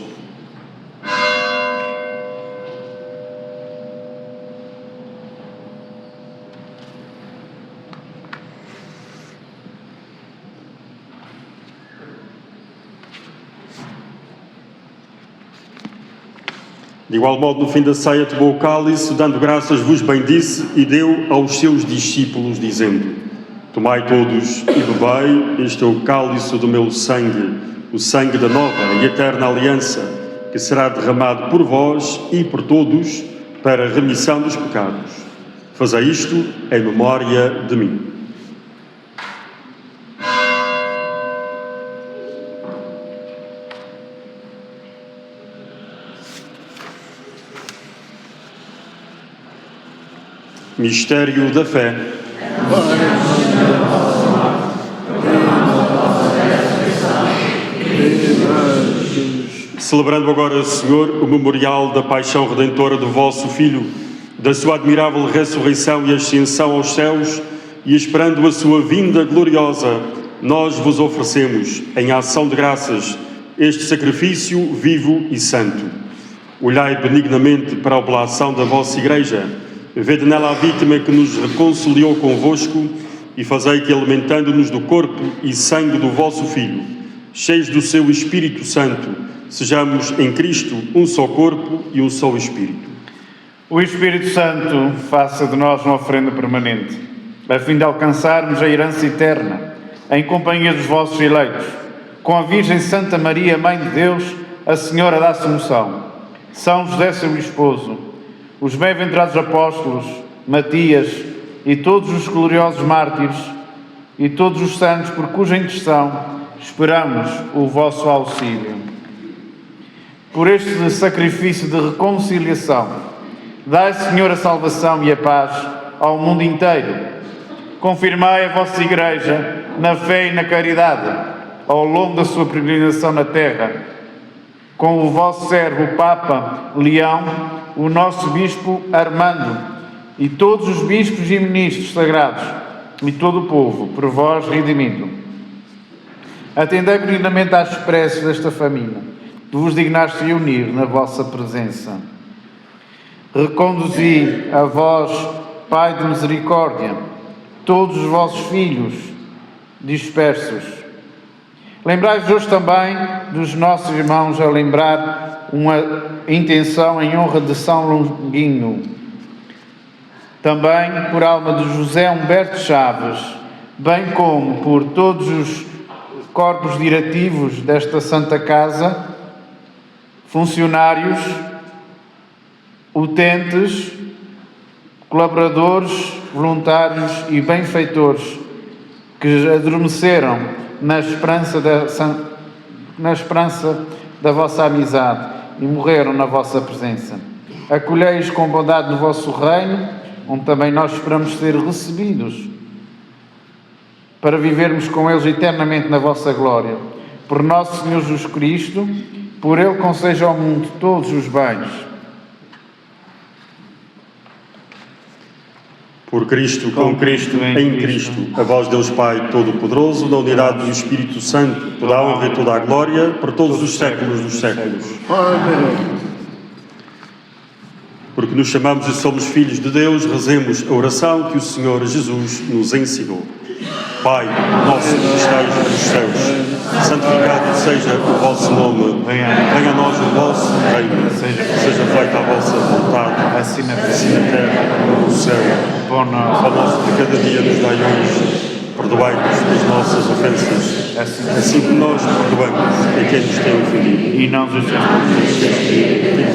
De igual modo, no fim da ceia, tomou o cálice, dando graças, vos bendisse e deu aos seus discípulos, dizendo: Tomai todos e bebei, este é o cálice do meu sangue, o sangue da nova e eterna aliança, que será derramado por vós e por todos para a remissão dos pecados. Fazei isto em memória de mim. Mistério da fé. Celebrando agora, Senhor, o memorial da paixão redentora do vosso Filho, da sua admirável ressurreição e ascensão aos céus, e esperando a sua vinda gloriosa, nós vos oferecemos, em ação de graças, este sacrifício vivo e santo. Olhai benignamente para a oblação da vossa Igreja, vede nela a vítima que nos reconciliou convosco e fazei que, alimentando-nos do corpo e sangue do vosso Filho, cheios do seu Espírito Santo, sejamos em Cristo um só corpo e um só Espírito. O Espírito Santo faça de nós uma oferenda permanente, a fim de alcançarmos a herança eterna, em companhia dos vossos eleitos, com a Virgem Santa Maria, Mãe de Deus, a Senhora da Assunção, São José, seu esposo, os bem-aventurados apóstolos, Matias e todos os gloriosos mártires e todos os santos por cuja intercessão esperamos o vosso auxílio. Por este sacrifício de reconciliação, dai, Senhor, a salvação e a paz ao mundo inteiro. Confirmai a vossa Igreja na fé e na caridade ao longo da sua peregrinação na terra, com o vosso servo, o Papa Leão, o nosso Bispo Armando e todos os bispos e ministros sagrados e todo o povo, por vós redimido. Atendei benignamente às preces desta família, que vos dignaste reunir na vossa presença. Reconduzi a vós, Pai de misericórdia, todos os vossos filhos dispersos. Lembrai-vos hoje também dos nossos irmãos a lembrar uma intenção em honra de São Longuinho. Também por alma de José Humberto Chaves, bem como por todos os corpos diretivos desta Santa Casa, funcionários, utentes, colaboradores, voluntários e benfeitores que adormeceram na esperança da vossa amizade e morreram na vossa presença. Acolhei-os com bondade no vosso reino, onde também nós esperamos ser recebidos, para vivermos com eles eternamente na vossa glória. Por nosso Senhor Jesus Cristo, por Ele conceja ao mundo todos os bens. Por Cristo, com Cristo, em Cristo, a vós, Deus Pai Todo-Poderoso, na unidade do Espírito Santo, toda a honra e toda a glória, por todos os séculos dos séculos. Amém. Porque nos chamamos e somos filhos de Deus, rezemos a oração que o Senhor Jesus nos ensinou. Pai nosso que estais nos céus, santificado seja o vosso nome, venha a nós o vosso reino, seja feita a vossa vontade, assim na terra como no céu. O pão nosso de cada dia nos dai hoje, perdoai-nos as nossas ofensas, assim como nós perdoamos a quem nos tem ofendido. E não nos deixeis cair.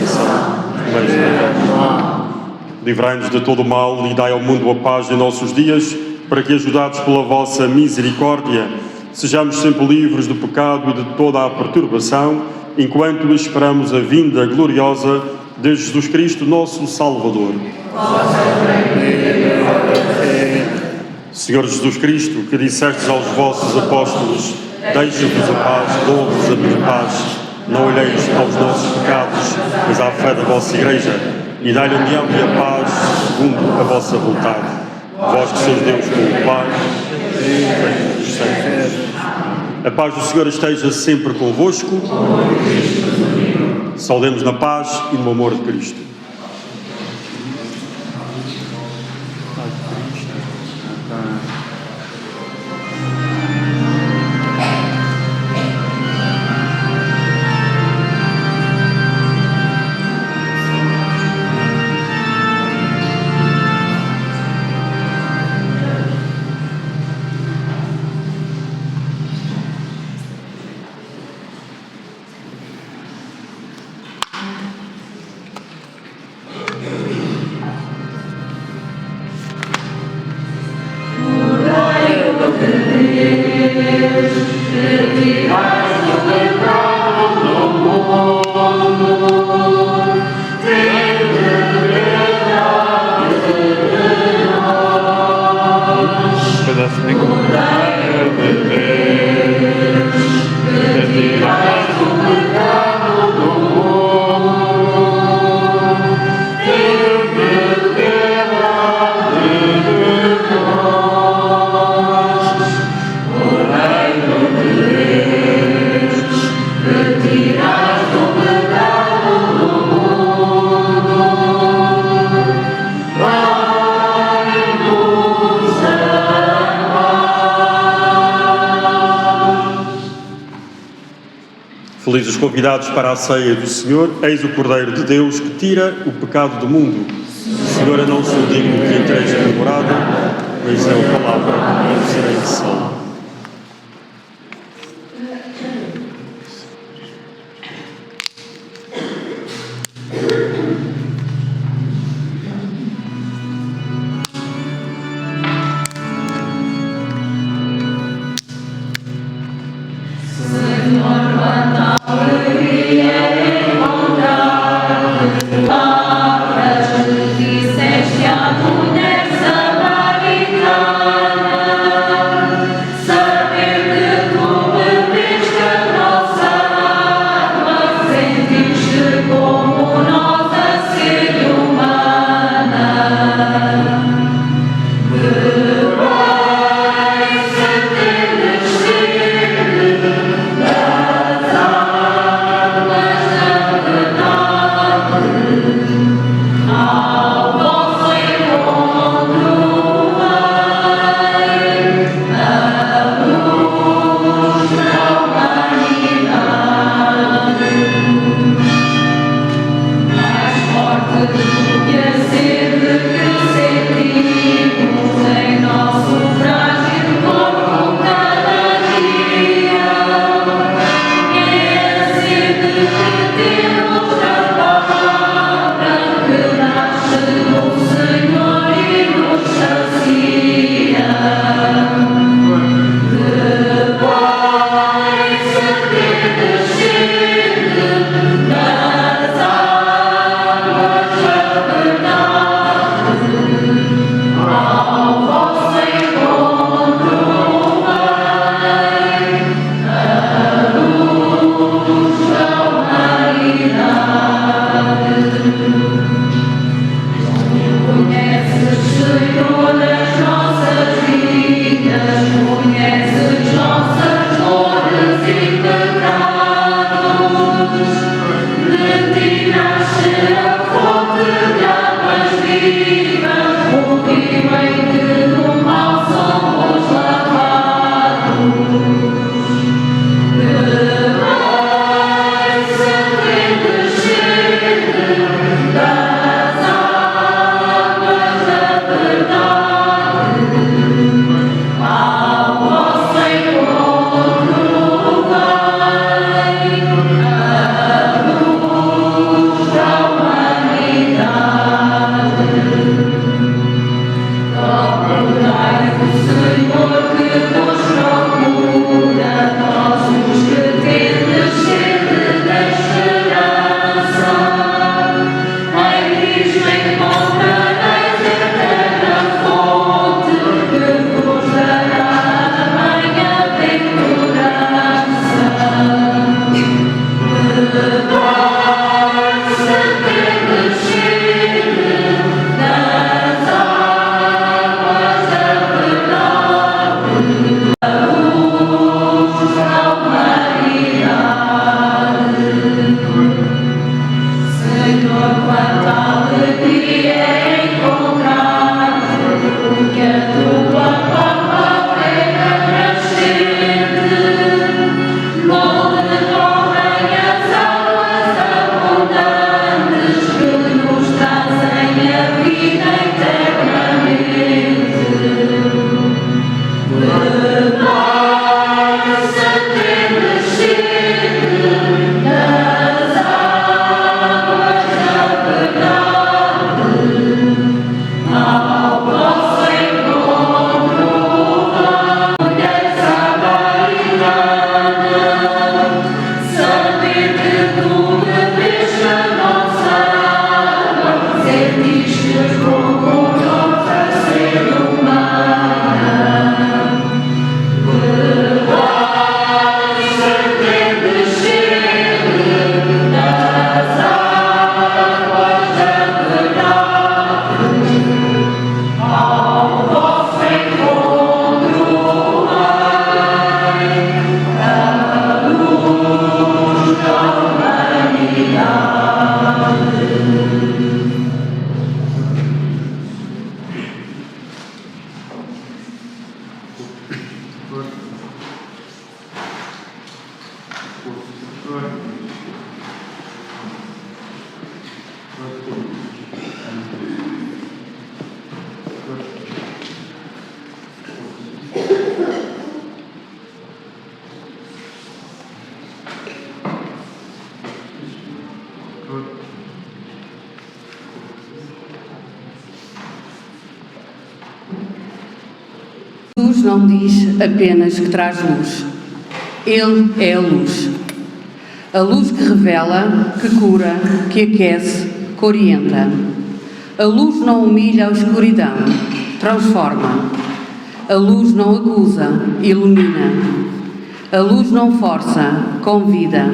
Livrai-nos de todo o mal e dai ao mundo a paz em nossos dias, para que, ajudados pela vossa misericórdia, sejamos sempre livres do pecado e de toda a perturbação, enquanto esperamos a vinda gloriosa de Jesus Cristo, nosso Salvador. Senhor Jesus Cristo, que dissestes aos vossos apóstolos: deixa-vos a paz, dou-vos a minha paz, não olheis aos nossos pecados, mas à fé da vossa Igreja, e dai-lhe a união e a paz segundo a vossa vontade. Vós que sois Deus com o Pai, a paz do Senhor esteja sempre convosco. Saudemos na paz e no amor de Cristo. Pedaço de Cordeiro de Deus, que tiras o pecado do mundo, tem-me piedade de nós. Cordeiro de Deus, que tiras o pecado do mundo, vai-nos Felizes os convidados para a ceia do Senhor, eis o Cordeiro de Deus que tira o pecado do mundo. Senhora, não sou digno que entreis na morada, mas é a palavra que eu serei salvo. Disseste à mulher samaritana, luz não diz apenas que traz luz. Ele é a luz. A luz que revela, que cura, que aquece, que orienta. A luz não humilha a escuridão, transforma. A luz não acusa, ilumina. A luz não força, convida.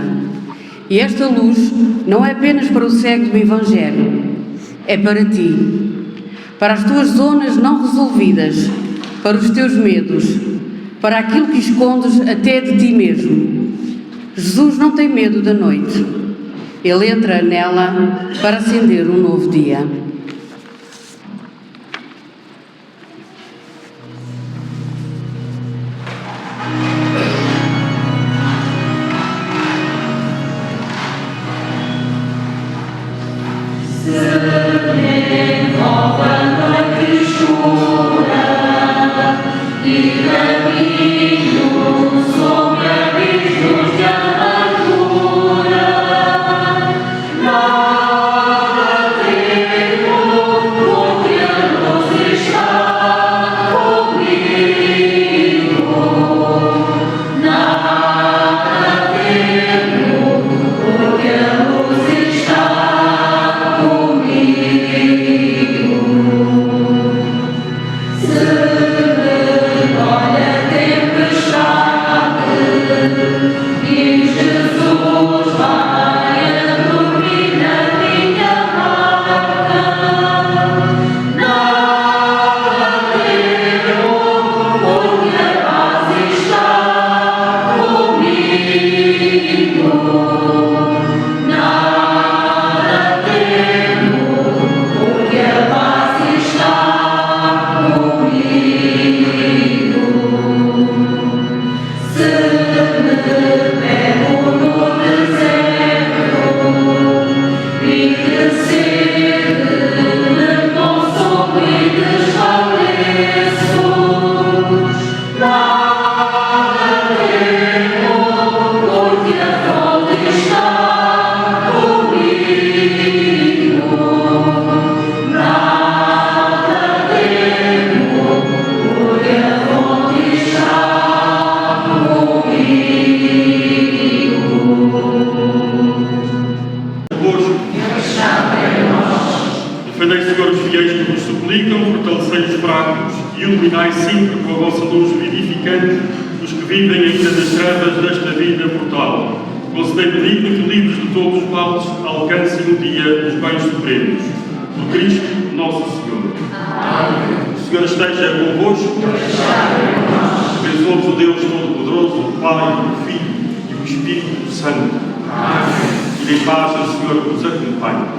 E esta luz não é apenas para o cego do Evangelho, é para ti, para as tuas zonas não resolvidas, para os teus medos, para aquilo que escondes até de ti mesmo. Jesus não tem medo da noite. Ele entra nela para acender um novo dia. Defendei, Senhor, os fiéis que vos suplicam, fortalecei os fracos e iluminai sempre com a vossa luz vivificante os que vivem ainda nas trevas desta vida mortal. Concedei benigno que, livres de todos os males, alcancem o dia dos bens supremos. Por Cristo, nosso Senhor. Amém. O Senhor esteja convosco. Abençoe-vos o Deus Todo-Poderoso, o Pai, o Filho e o Espírito Santo. Amém. E em paz o Senhor vos acompanhe.